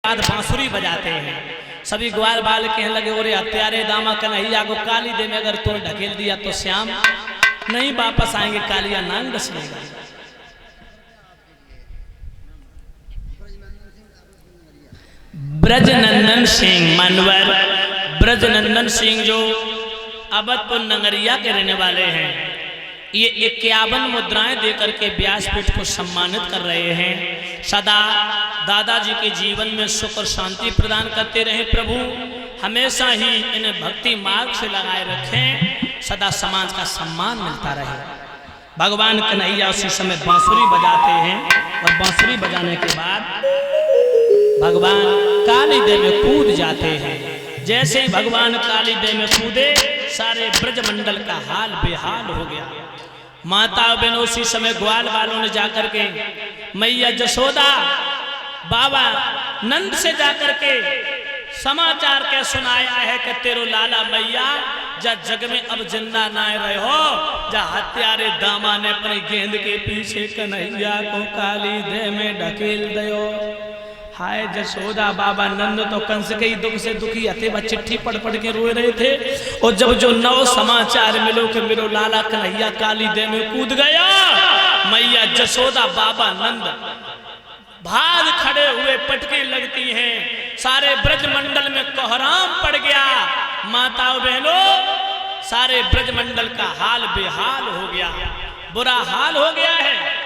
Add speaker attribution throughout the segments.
Speaker 1: बाद बांसुरी बजाते हैं। सभी ग्वाल बाल कहने लगे ओरे हत्यारे दामा कन्हैया को काली दे में अगर तो ढकेल दिया तो श्याम नहीं वापस आएंगे, कालिया नांग डस लेगा। ब्रजनंदन सिंह मनवर, ब्रजनंदन सिंह जो अवधपुर नगरिया के रहने वाले हैं, ये 51 मुद्राएं देकर के व्यासपीठ को सम्मानित कर रहे हैं। सदा दादाजी के जीवन में सुख और शांति प्रदान करते रहे प्रभु, हमेशा ही इन्हें भक्ति मार्ग से लगाए रखें, सदा समाज का सम्मान मिलता रहे। भगवान कन्हैया उसी समय बांसुरी बजाते हैं और बांसुरी बजाने के बाद भगवान काली देव में कूद जाते हैं। जैसे ही भगवान काली देव में कूदे सारे ब्रजमंडल का हाल बेहाल हो गया। माता बहनों उसी समय ग्वाल वालों ने जाकर के मैया जसोदा बाबा नंद से जाकर के समाचार क्या सुनाया है कि तेरो लाला मैया जा जग में अब जिंदा ना रहे हो, जा हत्यारे दामा ने अपने गेंद के पीछे कन्हैया को काली देह में ढकेल दयो। हाय जसोदा बाबा नंद तो कंस के ही दुख से दुखी हते बा चिट्ठी पढ़ पढ़ के रोए रहे थे, और जब जो नव समाचार मिलो कि मेरो लाला कन्हैया काली देह में कूद गया, मैया जसोदा बाबा नंद भाग खड़े हुए पटके लगती हैं। सारे ब्रजमंडल में कोहराम पड़ गया। माताओं बहनों सारे ब्रजमंडल का हाल बेहाल हो गया, बुरा हाल हो गया है।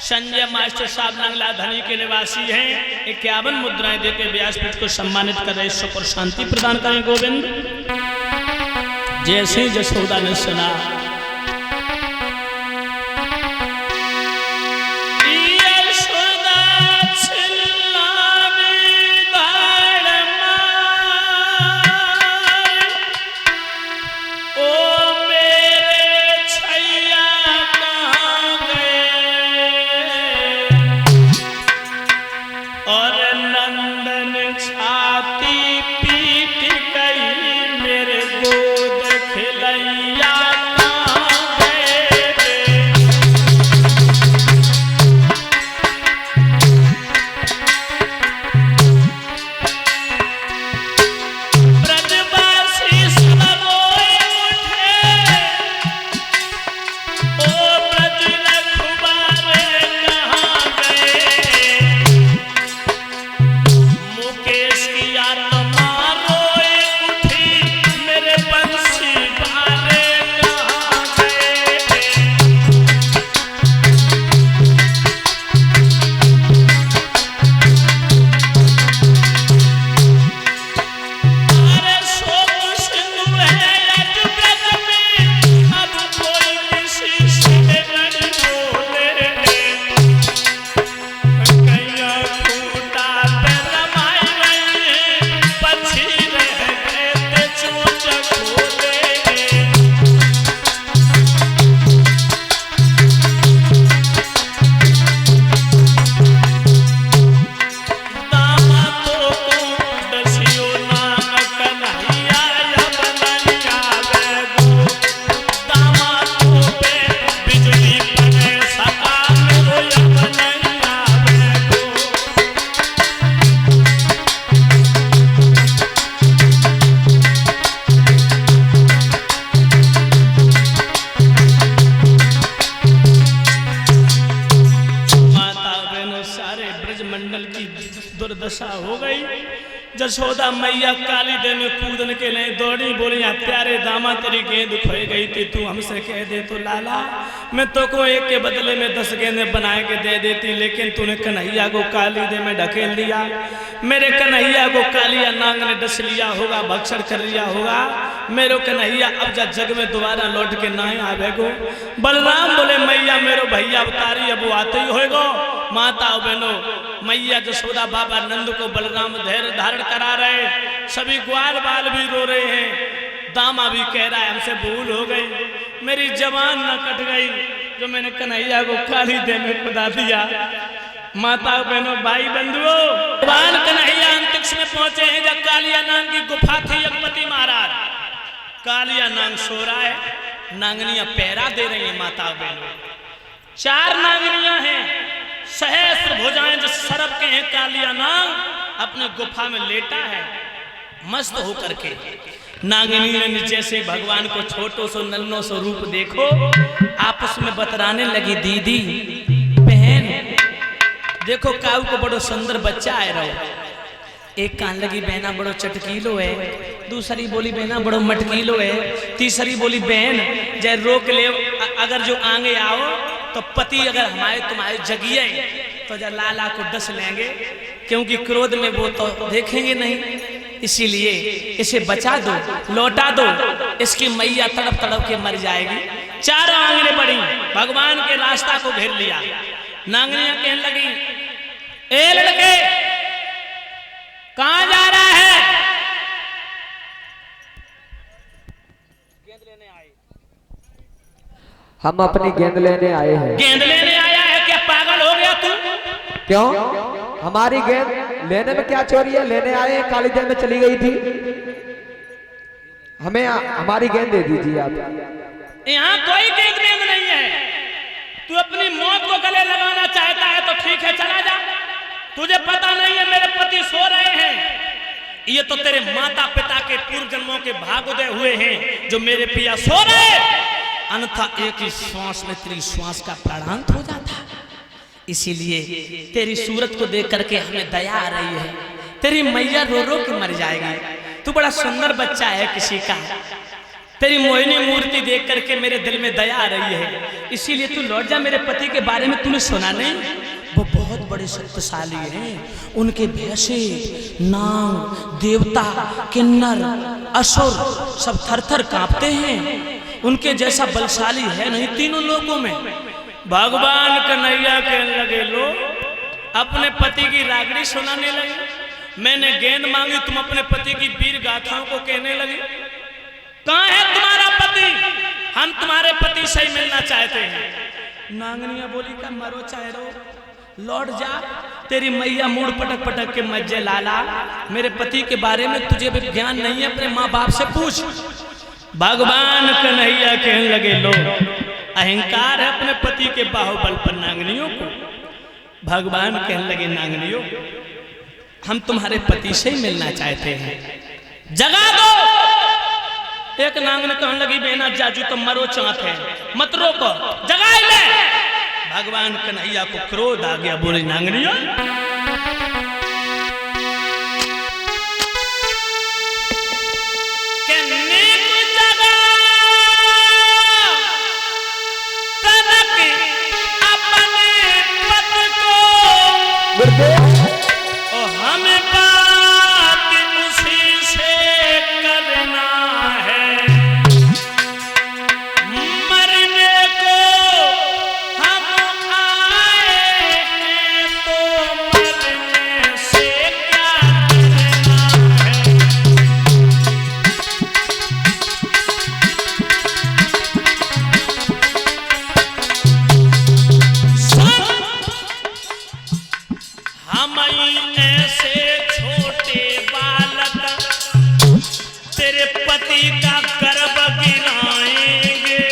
Speaker 1: संजय मास्टर साहब नंगला धनी के निवासी हैं, 51 मुद्राएं देकर व्यासपीठ को सम्मानित कर रहे, सुख और शांति प्रदान करें गोविंद। जैसे जसोदा ने सुना दुर्दशा हो गई। जसोदा मैया काली देह में कूदने के लिए दौड़ी, बोली प्यारे दामा तेरी गेंद खोई गई थी, तू हमसे कह दे तो लाला मैं तो को एक के बदले में 10 गेंदें बना के दे देती, लेकिन तूने कन्हैया को काली देह में ढकेल दिया। मेरे कन्हैया को कालिया नांग ने डस लिया होगा, भक्षण कर लिया होगा। मेरो कन्हैया अब जा जग में दोबारा लौट के ना आवेगो। बलराम बोले मैया मेरो भैया अवतारी अब आते ही होएगो। माता बहनों मैया जसोदा बाबा नंद को बलराम धैर्य धारण करा रहे, सभी ग्वाल बाल भी रो रहे हैं। दामा भी कह रहा है हमसे भूल हो गई, मेरी जवान न कट गई जो मैंने कन्हैया को काली देह में खुदा दिया। माता बहनों भाई बंधुओं भगवान कन्हैया अंतरिक्ष में पहुंचे हैं जब कालिया नांग की गुफा थी। यज्ञपति महाराज कालिया नांग सो रहा है, नांगनियां पहरा दे रही हैं। माता बहनों 4 नांगनियां हैं, सहस्त्र भुजाएं जो सरप के हैं कालिया नांग, अपने गुफा में लेटा है मस्त होकर के। नागिनी ने नीचे से भगवान को छोटो सो नन्नो सो रूप देखो, आपस में बतराने लगी, दीदी बहन देखो काऊ को बड़ो सुंदर बच्चा आए रहो। एक कान लगी बहना बड़ो चटकीलो है, दूसरी बोली बहना बड़ो मटकीलो है, तीसरी बोली बहन जय रोक ले, अगर जो आगे आओ तो पति अगर हमारे तुम्हारे जगिए तो जब लाला को डस लेंगे, क्योंकि क्रोध में वो तो देखेंगे नहीं, इसीलिए इसे बचा दो, लौटा दो, इसकी मैया तड़प तड़प के मर जाएगी। चारों आंगने बढ़ी, भगवान के रास्ता को घेर लिया। नांगनियां कहने लगी, ए लड़के कहां जा रहा है? गेंद लेने आए।
Speaker 2: हम अपनी गेंद लेने आए हैं।
Speaker 1: गेंद लेने आया है? क्या पागल हो गया तू?
Speaker 2: क्यों? हमारी गेंद लेने में क्या चोरी है? लेने आए हैं, काली देव में चली गई थी, हमें हमारी गेंद दे दीजिए आप।
Speaker 1: यहाँ कोई गेंद नहीं है, तू अपनी मौत को गले लगाना चाहता है तो ठीक है चला जा, तुझे पता नहीं है मेरे पति सो रहे हैं, ये तो तेरे माता पिता के पूर्व जन्मों के भाग उदय हुए हैं जो मेरे पिया सो रहे, अन्यथा एक ही श्वास में तेरी श्वास का प्राणांत हो जाता। इसीलिए तेरी सूरत को देख करके हमें दया आ रही है, तेरी मैया रो रो के मर जाएगी। तू बड़ा सुंदर बच्चा है किसी का, तेरी मोहिनी मूर्ति देख करके मेरे दिल में दया आ रही है, इसीलिए तू लौट जा। मेरे पति के बारे में तूने सुना नहीं? वो बहुत बड़े शक्तिशाली हैं, उनके भैंसे नाग देवता किन्नर असुर सब थर थर कांपते हैं, उनके जैसा बलशाली है नहीं तीनों लोगों में। भगवान कन्हैया कहने लगे, लो अपने पति की रागड़ी सुनाने लगे। मैंने गेंद मांगी, तुम अपने पति की वीर गाथाओं को कहने लगे। कहाँ है तुम्हारा पति? हम तुम्हारे पति से ही मिलना चाहते हैं। नांगनिया बोली का मरो चाहे रो, लौट जा, तेरी मैया मूड पटक पटक के मज्जे लाला, मेरे पति के बारे में तुझे भी ज्ञान नहीं है, अपने माँ बाप से पूछ। भगवान कन्हैया कहने लगे, लो अहंकार है अपने पति के बाहुबल पर नांगनियों को। भगवान कहने लगे, नांगनियों हम तुम्हारे पति से ही मिलना चाहते हैं, जगा दो। एक नांगन कहने लगी, बेना जाजू तो मरो चाहत है, मत रोको, जगाए ले। भगवान कन्हैया को क्रोध आ गया, बोले नांगनियों हमें बात उसी से करना है, मरने को हम आए हैं तो मरने से क्या करना है। हम ऐसे छोटे बालक तेरे पति का गर्भ गिराएंगे,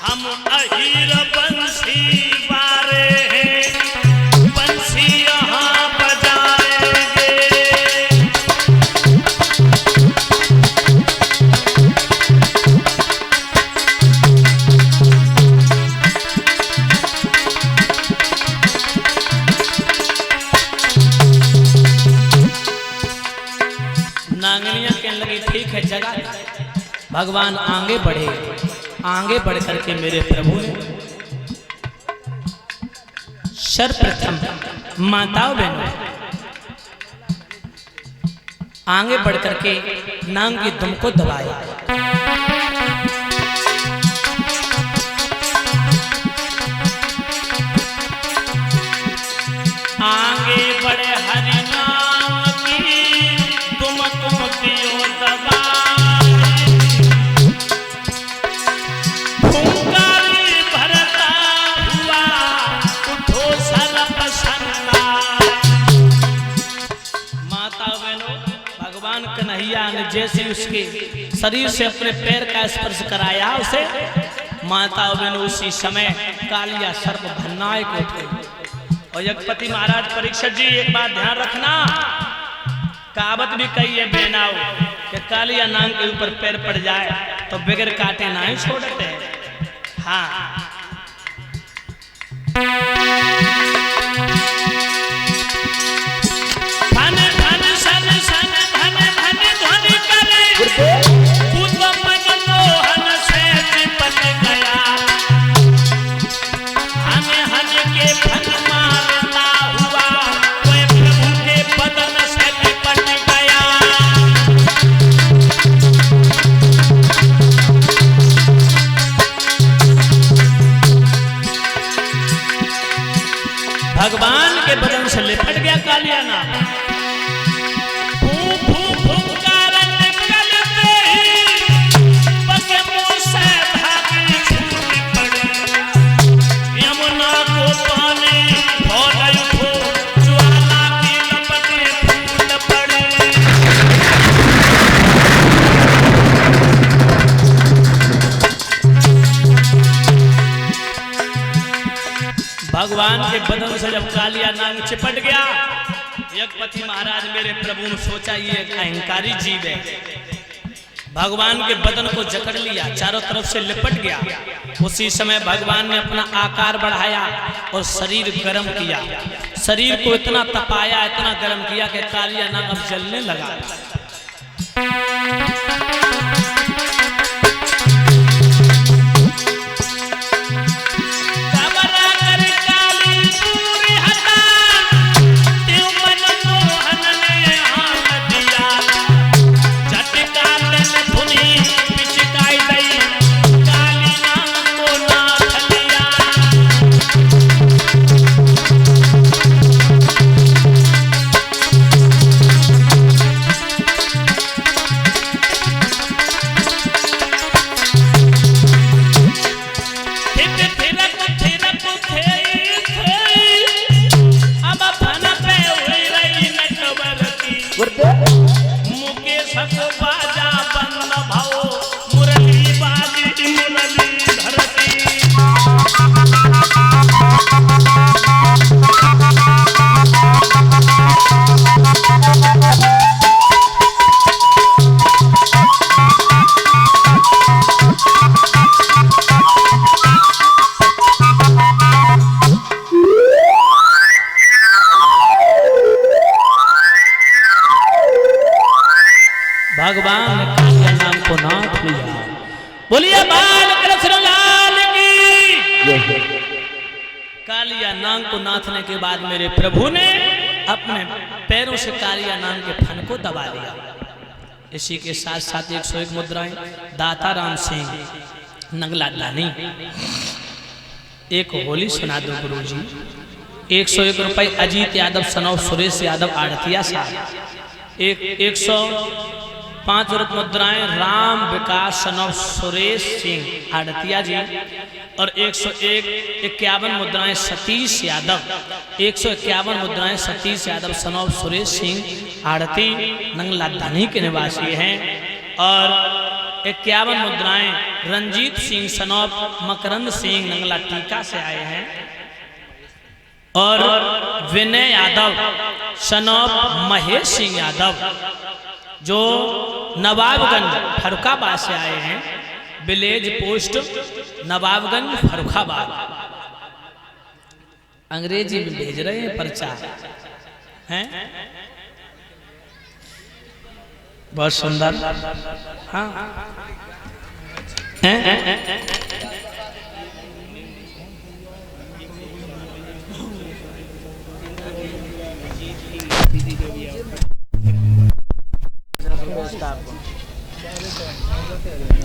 Speaker 1: हम अहीर बंसी बारे हैं, बंसी यहाँ बजाएंगे। नांगनिया कहने लगी, ठीक है जगा। भगवान आगे बढ़े, आगे बढ़ करके मेरे प्रभु ने सर्वप्रथम माताओं बहनों आगे बढ़ करके नांग की दुम को दबाया। आगे बढ़े हरि नाम की तुमको दियो दबाए, फुंकारी भरता हुआ उठो सलप सन्नाए। माता बहनों, भगवान कन्हैया ने जैसे उसके शरीर से अपने पैर का स्पर्श कराया उसे, माता बहनों उसी समय कालिया सर्प भन्नाए को उठ गई। और यज्ञपति महाराज परीक्षित जी एक बात ध्यान रखना, कहावत भी कही है बेनाऊ कि कालिया नांग के ऊपर पैर पड़ जाए तो बगैर काटे ना ही छोड़ते। हाँ धन धन सन सन धन धन ध्वनि करे खुद मनमोहन से चिपट गया, हन हन के फन मारता हुआ कोई प्रभु के बदन से लिपट गया। भगवान के बदन से लिपट गया कालिया नाग। फूंकार निकलते ही बके मुंह से धागे छूट पड़े, यमुना को पानी भौल उठो, ज्वाला की लपटें फूट पड़े। भगवान के बदन से जब कालिया नाग चिपट गया, यज्ञपति महाराज मेरे प्रभु ने सोचा ये अहंकारी जीव है, भगवान के बदन को जकड़ लिया, चारों तरफ से लिपट गया। उसी समय भगवान ने अपना आकार बढ़ाया और शरीर गर्म किया, शरीर को इतना तपाया, इतना गर्म किया कि कालिया नाग अब जलने लगा। भगवान ने कालिया नाग को नाथ लिया। बोलिए बाल कृष्ण लाल की। कालिया नाग को नाथने के बाद मेरे प्रभु ने अपने पैरों से कालिया नाग के फन को दबा दिया। इसी के साथ साथ 101 मुद्राएं दाता राम सिंह नंगला दानी। एक होली सुना दो गुरु जी। 101 रुपए अजीत यादव, सनौ सुरेश यादव, आड़तिया साहब। 105 मुद्राएं राम विकास सनौ सुरेश सिंह आड़तिया जी। और 151 मुद्राएं सतीश यादव। 151 मुद्राएं सतीश यादव सनौ सुरेश सिंह आड़ती नंगला धानी के निवासी हैं। और 51 मुद्राएं रंजीत सिंह सनौब मकरंद सिंह नंगला टीका से आए हैं। और विनय यादव सनौब महेश सिंह यादव जो नवाबगंज फरुखाबाद से आए हैं। Village post Nawabganj Farrukhabad. अंग्रेजी में भेज रहे हैं पर्चा हैं। बहुत सुंदर। हाँ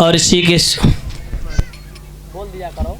Speaker 1: और इसी के बोल दिया करो।